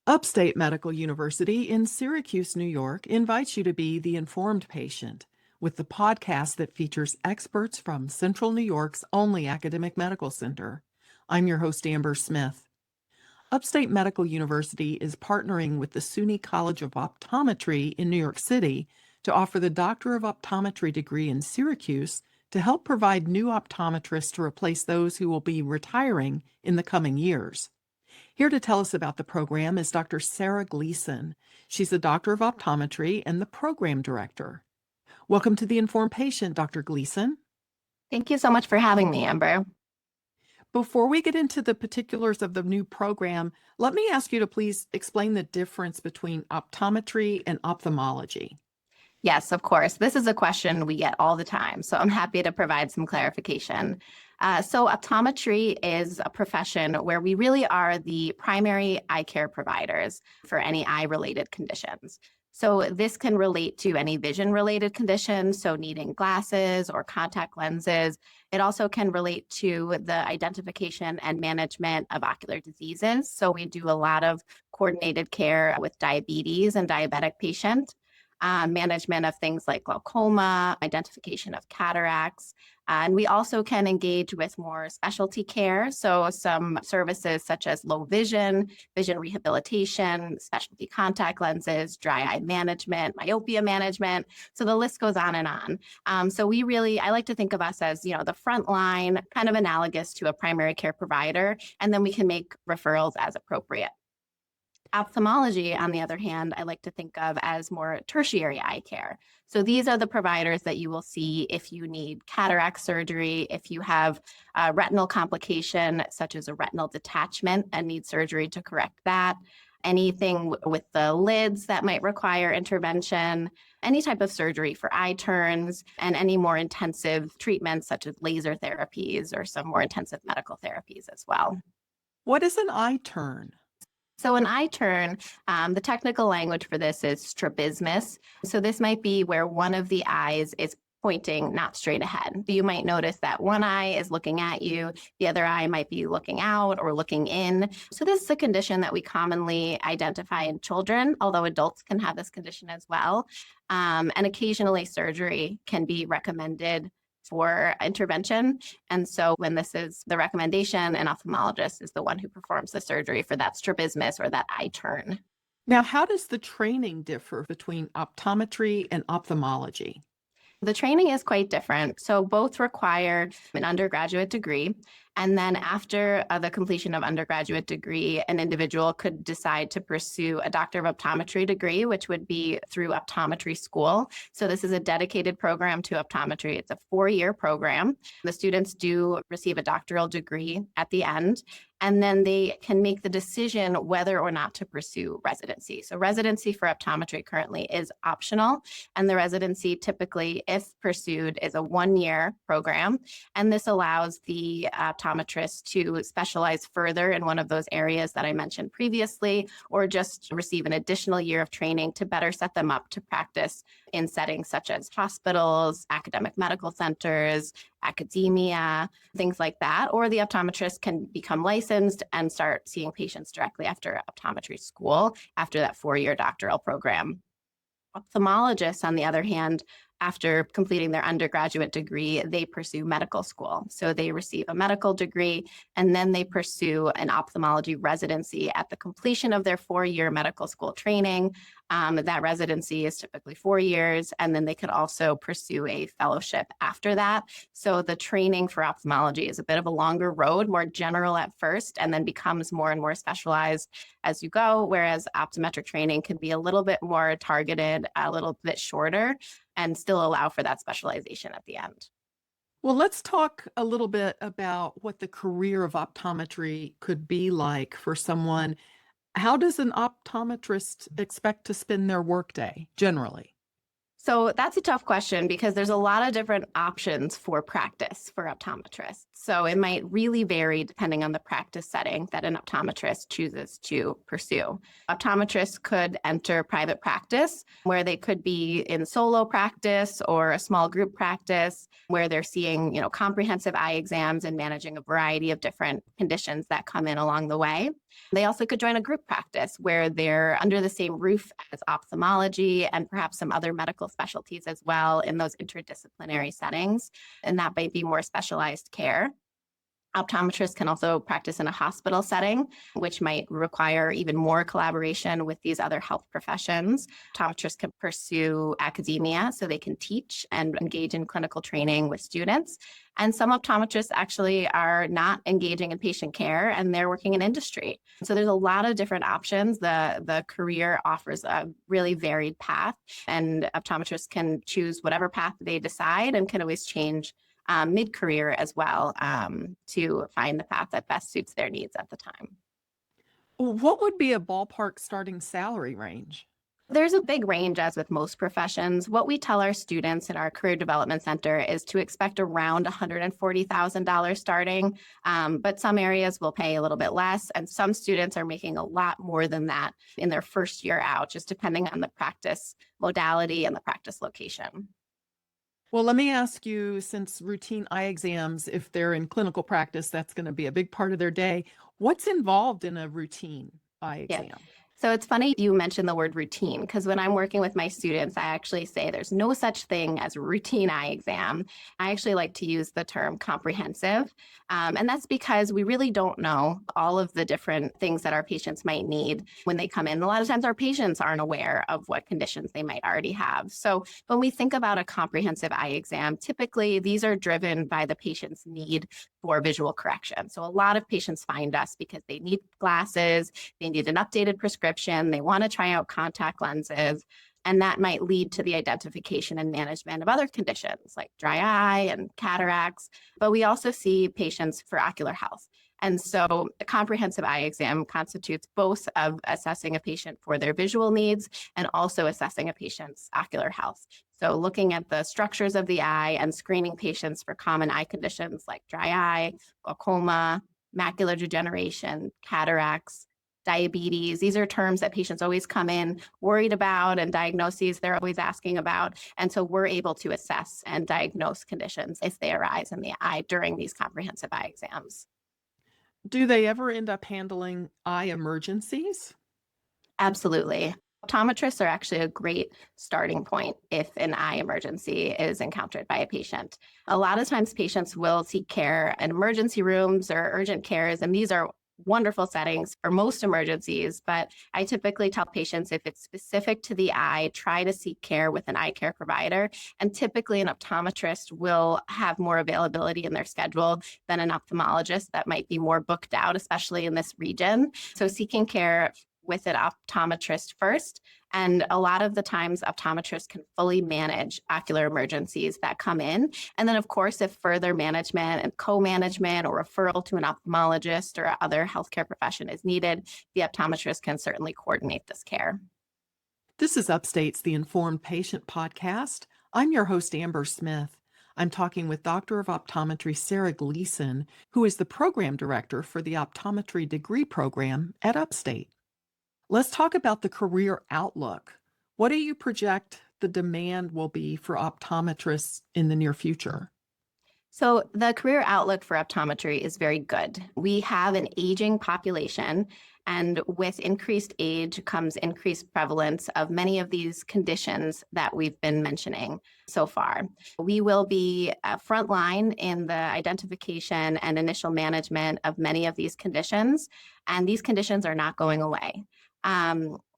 Upstate Medical University in Syracuse, New York, invites you to be the informed patient with the podcast that features experts from Central New York's only academic medical center. I'm your host, Amber Smith. Upstate Medical University is partnering with the SUNY College of Optometry in New York City to offer the Doctor of Optometry degree in Syracuse to help provide new optometrists to replace those who will be retiring in the coming years. Here to tell us about the program is Dr. Sarah Gleason. She's the Doctor of Optometry and the Program Director. Welcome to the Informed Patient, Dr. Gleason. Thank you so much for having me, Amber. Before we get into the particulars of the new program, let me ask you to please explain the difference between optometry and ophthalmology. Yes, of course. This is a question we get all the time, so I'm happy to provide some clarification. So optometry is a profession where we really are the primary eye care providers for any eye-related conditions. So this can relate to any vision-related conditions, so needing glasses or contact lenses. It also can relate to the identification and management of ocular diseases. So we do a lot of coordinated care with diabetes and diabetic patients. Management of things like glaucoma, identification of cataracts. And we also can engage with more specialty care. So some services such as low vision, vision rehabilitation, specialty contact lenses, dry eye management, myopia management. So the list goes on and on. So I like to think of us as, the front line, kind of analogous to a primary care provider, and then we can make referrals as appropriate. Ophthalmology, on the other hand, I like to think of as more tertiary eye care. So these are the providers that you will see if you need cataract surgery, if you have a retinal complication such as a retinal detachment and need surgery to correct that, anything with the lids that might require intervention, any type of surgery for eye turns, and any more intensive treatments such as laser therapies or some more intensive medical therapies as well. What is an eye turn? So an eye turn, the technical language for this is strabismus. So this might be where one of the eyes is pointing not straight ahead. You might notice that one eye is looking at you, the other eye might be looking out or looking in. So this is a condition that we commonly identify in children, although adults can have this condition as well. And occasionally surgery can be recommended for intervention. And so when this is the recommendation, an ophthalmologist is the one who performs the surgery for that strabismus or that eye turn. Now, how does the training differ between optometry and ophthalmology? The training is quite different. So both require an undergraduate degree. And then after the completion of undergraduate degree, an individual could decide to pursue a Doctor of Optometry degree, which would be through optometry school. So this is a dedicated program to optometry. It's a 4-year program. The students do receive a doctoral degree at the end, and then they can make the decision whether or not to pursue residency. So residency for optometry currently is optional, and the residency typically, if pursued, is a 1-year program. And this allows the optometrist to specialize further in one of those areas that I mentioned previously, or just receive an additional year of training to better set them up to practice in settings such as hospitals, academic medical centers, academia, things like that. Or the optometrist can become licensed and start seeing patients directly after optometry school after that 4-year doctoral program. Ophthalmologists, on the other hand, after completing their undergraduate degree, they pursue medical school. So they receive a medical degree, and then they pursue an ophthalmology residency at the completion of their 4-year medical school training. That residency is typically 4 years, and then they could also pursue a fellowship after that. So the training for ophthalmology is a bit of a longer road, more general at first, and then becomes more and more specialized as you go, whereas optometric training can be a little bit more targeted, a little bit shorter, and still allow for that specialization at the end. Well, let's talk a little bit about what the career of optometry could be like for someone. How does an optometrist expect to spend their workday generally? So that's a tough question because there's a lot of different options for practice for optometrists. So it might really vary depending on the practice setting that an optometrist chooses to pursue. Optometrists could enter private practice where they could be in solo practice or a small group practice where they're seeing, comprehensive eye exams and managing a variety of different conditions that come in along the way. They also could join a group practice where they're under the same roof as ophthalmology and perhaps some other medical specialties as well in those interdisciplinary settings. And that might be more specialized care. Optometrists can also practice in a hospital setting, which might require even more collaboration with these other health professions. Optometrists can pursue academia so they can teach and engage in clinical training with students. And some optometrists actually are not engaging in patient care and they're working in industry. So there's a lot of different options. The career offers a really varied path, and optometrists can choose whatever path they decide and can always change mid-career as well to find the path that best suits their needs at the time. What would be a ballpark starting salary range? There's a big range, as with most professions. What we tell our students in our Career Development Center is to expect around $140,000 starting, but some areas will pay a little bit less, and some students are making a lot more than that in their first year out, just depending on the practice modality and the practice location. Well, let me ask you, since routine eye exams, if they're in clinical practice, that's going to be a big part of their day. What's involved in a routine eye Yeah. exam? So it's funny you mentioned the word routine, because when I'm working with my students, I actually say there's no such thing as a routine eye exam. I actually like to use the term comprehensive. And that's because we really don't know all of the different things that our patients might need when they come in. A lot of times our patients aren't aware of what conditions they might already have. So when we think about a comprehensive eye exam, typically these are driven by the patient's need for visual correction. So a lot of patients find us because they need glasses, they need an updated prescription, they want to try out contact lenses, and that might lead to the identification and management of other conditions like dry eye and cataracts. But we also see patients for ocular health. And so a comprehensive eye exam constitutes both of assessing a patient for their visual needs and also assessing a patient's ocular health. So looking at the structures of the eye and screening patients for common eye conditions like dry eye, glaucoma, macular degeneration, cataracts, diabetes. These are terms that patients always come in worried about, and diagnoses they're always asking about. And so we're able to assess and diagnose conditions if they arise in the eye during these comprehensive eye exams. Do they ever end up handling eye emergencies? Absolutely. Optometrists are actually a great starting point if an eye emergency is encountered by a patient. A lot of times patients will seek care in emergency rooms or urgent cares, and these are wonderful settings for most emergencies. But I typically tell patients if it's specific to the eye, try to seek care with an eye care provider. And typically an optometrist will have more availability in their schedule than an ophthalmologist that might be more booked out, especially in this region. So seeking care with an optometrist first. And a lot of the times optometrists can fully manage ocular emergencies that come in. And then of course, if further management and co-management or referral to an ophthalmologist or other healthcare profession is needed, the optometrist can certainly coordinate this care. This is Upstate's The Informed Patient podcast. I'm your host, Amber Smith. I'm talking with Doctor of Optometry Sarah Gleason, who is the program director for the optometry degree program at Upstate. Let's talk about the career outlook. What do you project the demand will be for optometrists in the near future? So the career outlook for optometry is very good. We have an aging population, and with increased age comes increased prevalence of many of these conditions that we've been mentioning so far. We will be frontline in the identification and initial management of many of these conditions, and these conditions are not going away.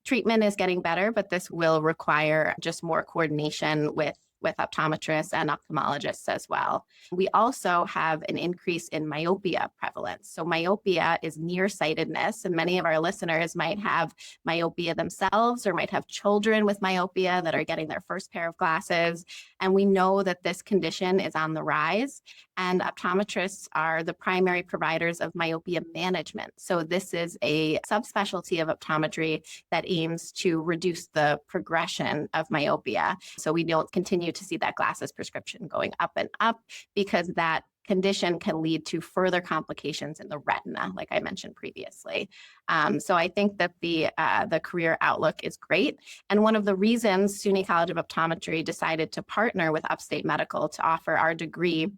Treatment is getting better, but this will require just more coordination with optometrists and ophthalmologists as well. We also have an increase in myopia prevalence. So myopia is nearsightedness, and many of our listeners might have myopia themselves or might have children with myopia that are getting their first pair of glasses. And we know that this condition is on the rise, and optometrists are the primary providers of myopia management. So this is a subspecialty of optometry that aims to reduce the progression of myopia. So we don't continue to see that glasses prescription going up and up, because that condition can lead to further complications in the retina, like I mentioned previously. So I think that the career outlook is great. And one of the reasons SUNY College of Optometry decided to partner with Upstate Medical to offer our degree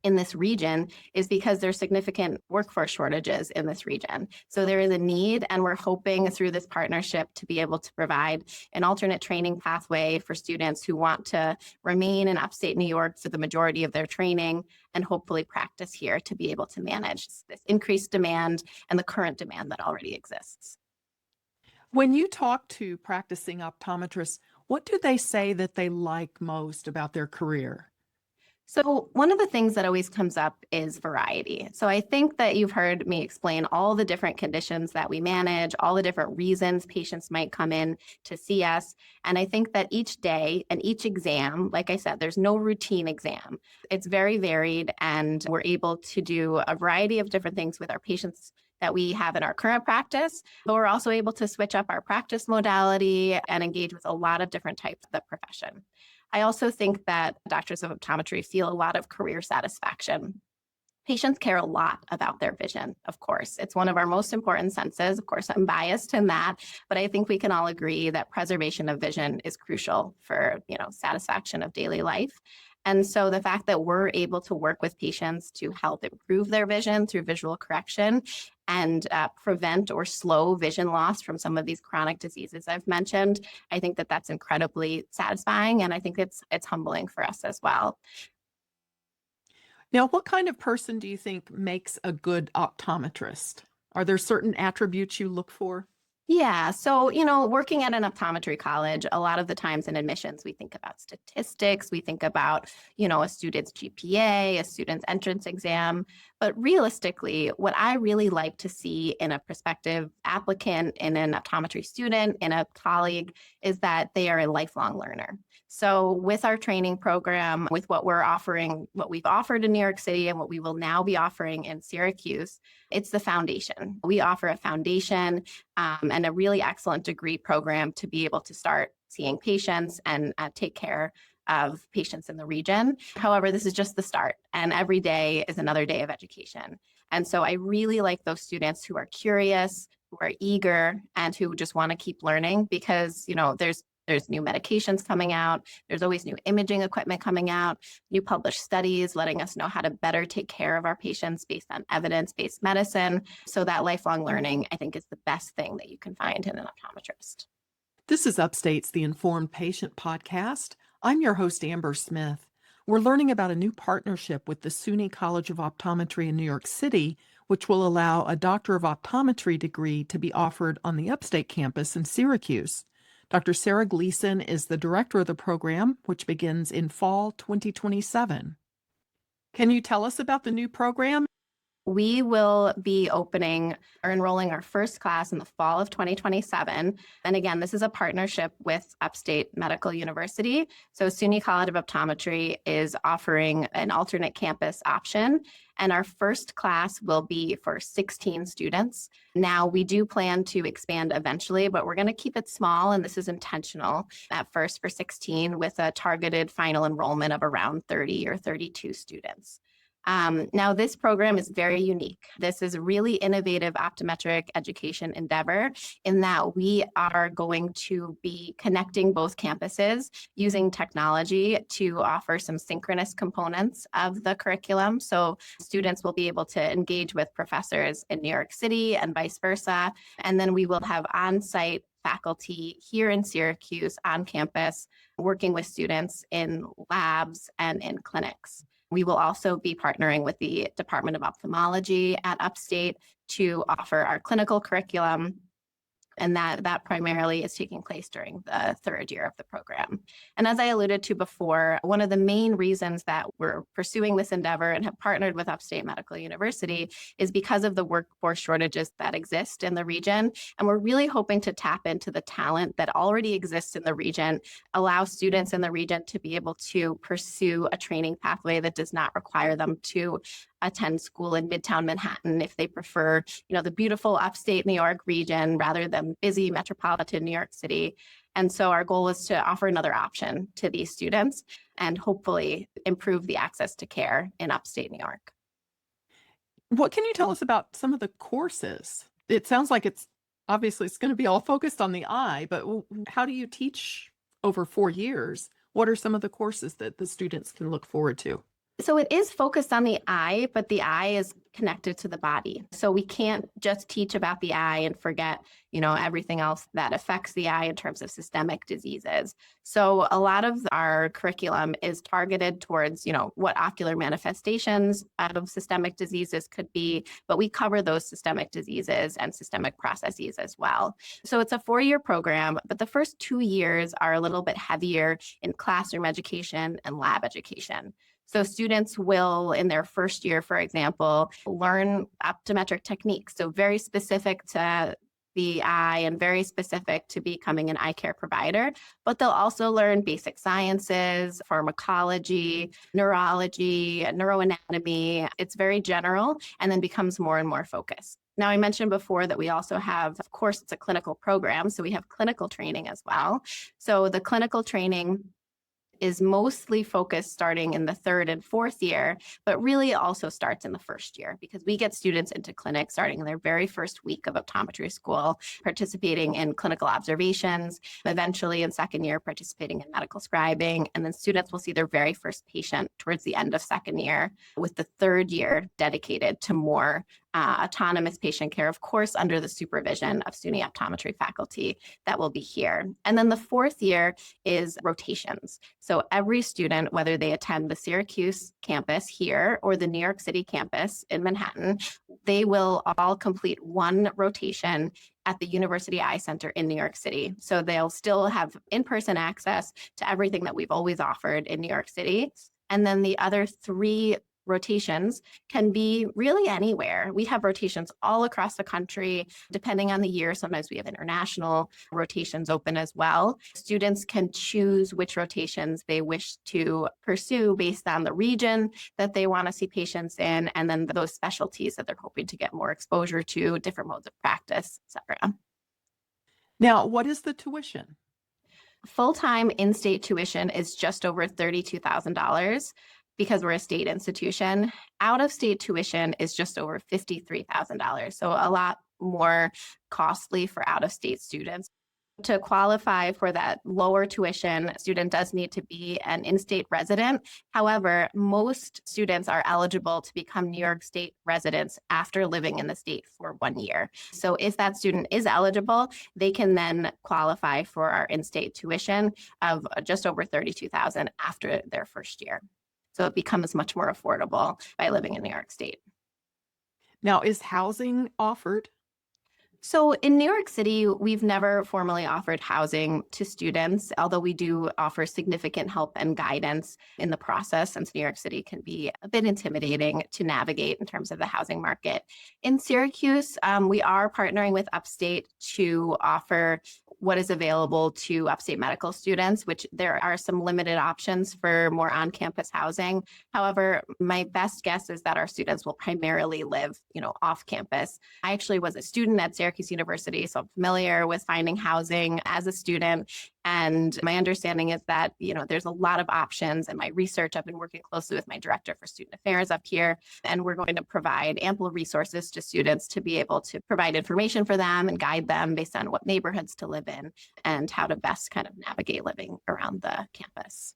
in this region is because there's significant workforce shortages in this region. So there is a need, and we're hoping through this partnership to be able to provide an alternate training pathway for students who want to remain in upstate New York for the majority of their training and hopefully practice here to be able to manage this increased demand and the current demand that already exists. When you talk to practicing optometrists, what do they say that they like most about their career? So one of the things that always comes up is variety. So I think that you've heard me explain all the different conditions that we manage, all the different reasons patients might come in to see us. And I think that each day and each exam, like I said, there's no routine exam. It's very varied, and we're able to do a variety of different things with our patients that we have in our current practice, but we're also able to switch up our practice modality and engage with a lot of different types of the profession. I also think that doctors of optometry feel a lot of career satisfaction. Patients care a lot about their vision, of course. It's one of our most important senses. Of course, I'm biased in that, but I think we can all agree that preservation of vision is crucial for, satisfaction of daily life. And so the fact that we're able to work with patients to help improve their vision through visual correction and prevent or slow vision loss from some of these chronic diseases I've mentioned, I think that that's incredibly satisfying, and I think it's humbling for us as well. Now, what kind of person do you think makes a good optometrist? Are there certain attributes you look for? Yeah. So, working at an optometry college, a lot of the times in admissions, we think about statistics, we think about, a student's GPA, a student's entrance exam. But realistically, what I really like to see in a prospective applicant, in an optometry student, in a colleague, is that they are a lifelong learner. So with our training program, with what we're offering, what we've offered in New York City and what we will now be offering in Syracuse, it's the foundation. We offer a foundation and a really excellent degree program to be able to start seeing patients and take care of patients in the region. However, this is just the start, and every day is another day of education. And so I really like those students who are curious, who are eager, and who just want to keep learning, because there's new medications coming out. There's always new imaging equipment coming out, new published studies letting us know how to better take care of our patients based on evidence-based medicine. So that lifelong learning, I think, is the best thing that you can find in an optometrist. This is Upstate's The Informed Patient podcast. I'm your host, Amber Smith. We're learning about a new partnership with the SUNY College of Optometry in New York City, which will allow a Doctor of Optometry degree to be offered on the Upstate campus in Syracuse. Dr. Sarah Gleason is the director of the program, which begins in fall 2027. Can you tell us about the new program? We will be opening or enrolling our first class in the fall of 2027. And again, this is a partnership with Upstate Medical University. So SUNY College of Optometry is offering an alternate campus option. And our first class will be for 16 students. Now, we do plan to expand eventually, but we're going to keep it small, and this is intentional at first for 16, with a targeted final enrollment of around 30 or 32 students. Now, this program is very unique. This is a really innovative optometric education endeavor in that we are going to be connecting both campuses using technology to offer some synchronous components of the curriculum. So students will be able to engage with professors in New York City and vice versa. And then we will have on-site faculty here in Syracuse on campus working with students in labs and in clinics. We will also be partnering with the Department of Ophthalmology at Upstate to offer our clinical curriculum, and that primarily is taking place during the third year of the program. And as I alluded to before, one of the main reasons that we're pursuing this endeavor and have partnered with Upstate Medical University is because of the workforce shortages that exist in the region. And we're really hoping to tap into the talent that already exists in the region, allow students in the region to be able to pursue a training pathway that does not require them to attend school in Midtown Manhattan if they prefer, the beautiful upstate New York region rather than busy metropolitan New York City. And so our goal is to offer another option to these students and hopefully improve the access to care in upstate New York. What can you tell us about some of the courses? It sounds like it's going to be all focused on the eye, but how do you teach over 4 years? What are some of the courses that the students can look forward to? So it is focused on the eye, but the eye is connected to the body. So we can't just teach about the eye and forget, everything else that affects the eye in terms of systemic diseases. So a lot of our curriculum is targeted towards, what ocular manifestations of systemic diseases could be, but we cover those systemic diseases and systemic processes as well. So it's a 4-year program, but the first 2 years are a little bit heavier in classroom education and lab education. So students will, in their first year, for example, learn optometric techniques. So very specific to the eye and very specific to becoming an eye care provider. But they'll also learn basic sciences, pharmacology, neurology, neuroanatomy. It's very general and then becomes more and more focused. Now, I mentioned before that we also have, of course, it's a clinical program. So we have clinical training as well. So the clinical training is mostly focused starting in the 3rd and 4th year, but really also starts in the 1st year because we get students into clinic starting in their very first week of optometry school, participating in clinical observations, eventually in 2nd year participating in medical scribing, and then students will see their very first patient towards the end of 2nd year, with the 3rd year dedicated to more autonomous patient care, of course, under the supervision of SUNY Optometry faculty that will be here. And then the 4th year is rotations. So every student, whether they attend the Syracuse campus here or the New York City campus in Manhattan, they will all complete one rotation at the University Eye Center in New York City. So they'll still have in-person access to everything that we've always offered in New York City. And then the other 3 rotations can be really anywhere. We have rotations all across the country, depending on the year. Sometimes we have international rotations open as well. Students can choose which rotations they wish to pursue based on the region that they want to see patients in, and then those specialties that they're hoping to get more exposure to, different modes of practice, etc. Now, what is the tuition? Full-time in-state tuition is just over $32,000 because we're a state institution. Out-of-state tuition is just over $53,000, so a lot more costly for out-of-state students. To qualify for that lower tuition, a student does need to be an in-state resident. However, most students are eligible to become New York State residents after living in the state for 1 year. So if that student is eligible, they can then qualify for our in-state tuition of just over $32,000 after their first year. So it becomes much more affordable by living in New York State. Now, is housing offered? So in New York City, we've never formally offered housing to students, although we do offer significant help and guidance in the process, since New York City can be a bit intimidating to navigate in terms of the housing market. In Syracuse, we are partnering with Upstate to offer what is available to Upstate Medical students, which there are some limited options for more on-campus housing. However, my best guess is that our students will primarily live, off campus. I actually was a student at Syracuse University, so I'm familiar with finding housing as a student. And my understanding is that, there's a lot of options. In my research, I've been working closely with my director for student affairs up here, and we're going to provide ample resources to students to be able to provide information for them and guide them based on what neighborhoods to live in and how to best kind of navigate living around the campus.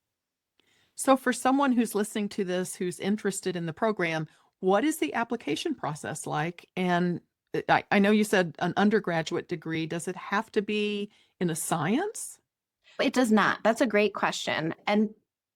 So for someone who's listening to this, who's interested in the program, what is the application process like? And I know you said an undergraduate degree. Does it have to be in a science? It does not. That's a great question. And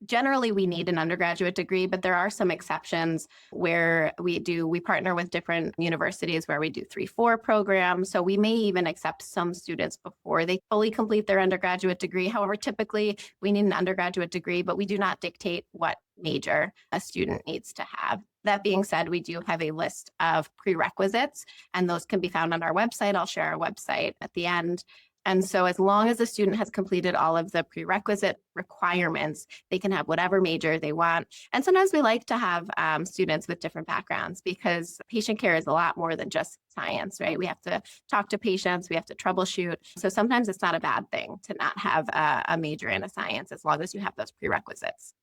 generally, we need an undergraduate degree, but there are some exceptions where we partner with different universities where we do 3-4 programs. So we may even accept some students before they fully complete their undergraduate degree. However, typically we need an undergraduate degree, but we do not dictate what major a student needs to have. That being said, we do have a list of prerequisites, and those can be found on our website. I'll share our website at the end. And so as long as the student has completed all of the prerequisite requirements, they can have whatever major they want. And sometimes we like to have students with different backgrounds, because patient care is a lot more than just science, right? We have to talk to patients, we have to troubleshoot. So sometimes it's not a bad thing to not have a major in a science, as long as you have those prerequisites.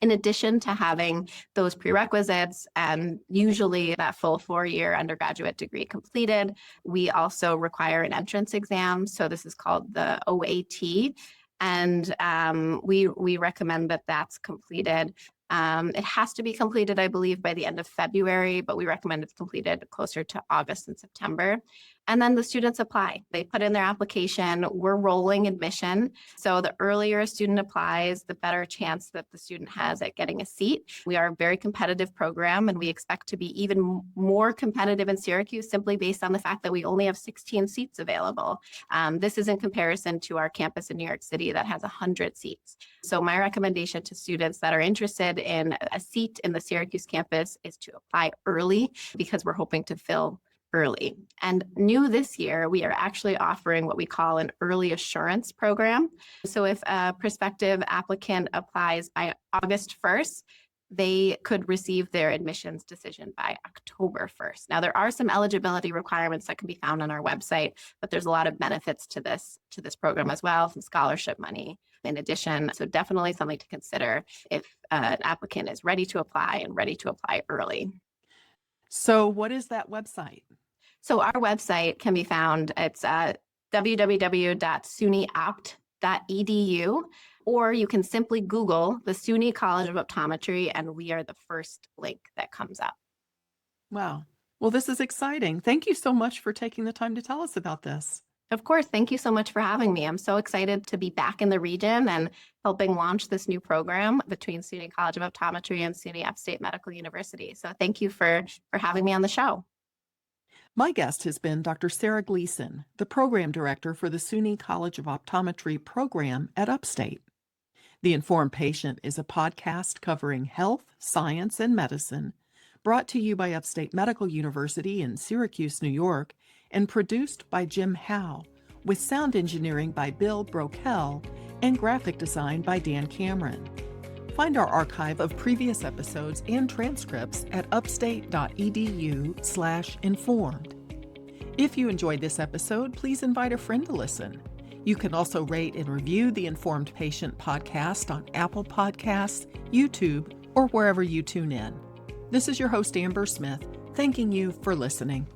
In addition to having those prerequisites and usually that full 4-year undergraduate degree completed, we also require an entrance exam. So this is called the OAT. And we recommend that that's completed It has to be completed, I believe, by the end of February, but we recommend it's completed closer to August and September. And then the students apply. They put in their application. We're rolling admission. So the earlier a student applies, the better chance that the student has at getting a seat. We are a very competitive program, and we expect to be even more competitive in Syracuse simply based on the fact that we only have 16 seats available. This is in comparison to our campus in New York City that has 100 seats. So my recommendation to students that are interested in a seat in the Syracuse campus is to apply early, because we're hoping to fill early. And new this year, we are actually offering what we call an early assurance program. So if a prospective applicant applies by August 1st, they could receive their admissions decision by October 1st. Now, there are some eligibility requirements that can be found on our website, but there's a lot of benefits to this program as well, some scholarship money in addition. So definitely something to consider if an applicant is ready to apply and ready to apply early. So what is that website? So our website can be found, it's www.sunyopt.edu, or you can simply Google the SUNY College of Optometry, and we are the first link that comes up. Wow. Well, this is exciting. Thank you so much for taking the time to tell us about this. Of course, thank you so much for having me. I'm so excited to be back in the region and helping launch this new program between SUNY College of Optometry and SUNY Upstate Medical University. So thank you for having me on the show. My guest has been Dr. Sarah Gleason, the program director for the SUNY College of Optometry program at Upstate. The Informed Patient is a podcast covering health, science, and medicine, brought to you by Upstate Medical University in Syracuse, New York, and produced by Jim Howe, with sound engineering by Bill Brokel and graphic design by Dan Cameron. Find our archive of previous episodes and transcripts at upstate.edu/informed. If you enjoyed this episode, please invite a friend to listen. You can also rate and review the Informed Patient podcast on Apple Podcasts, YouTube, or wherever you tune in. This is your host, Amber Smith, thanking you for listening.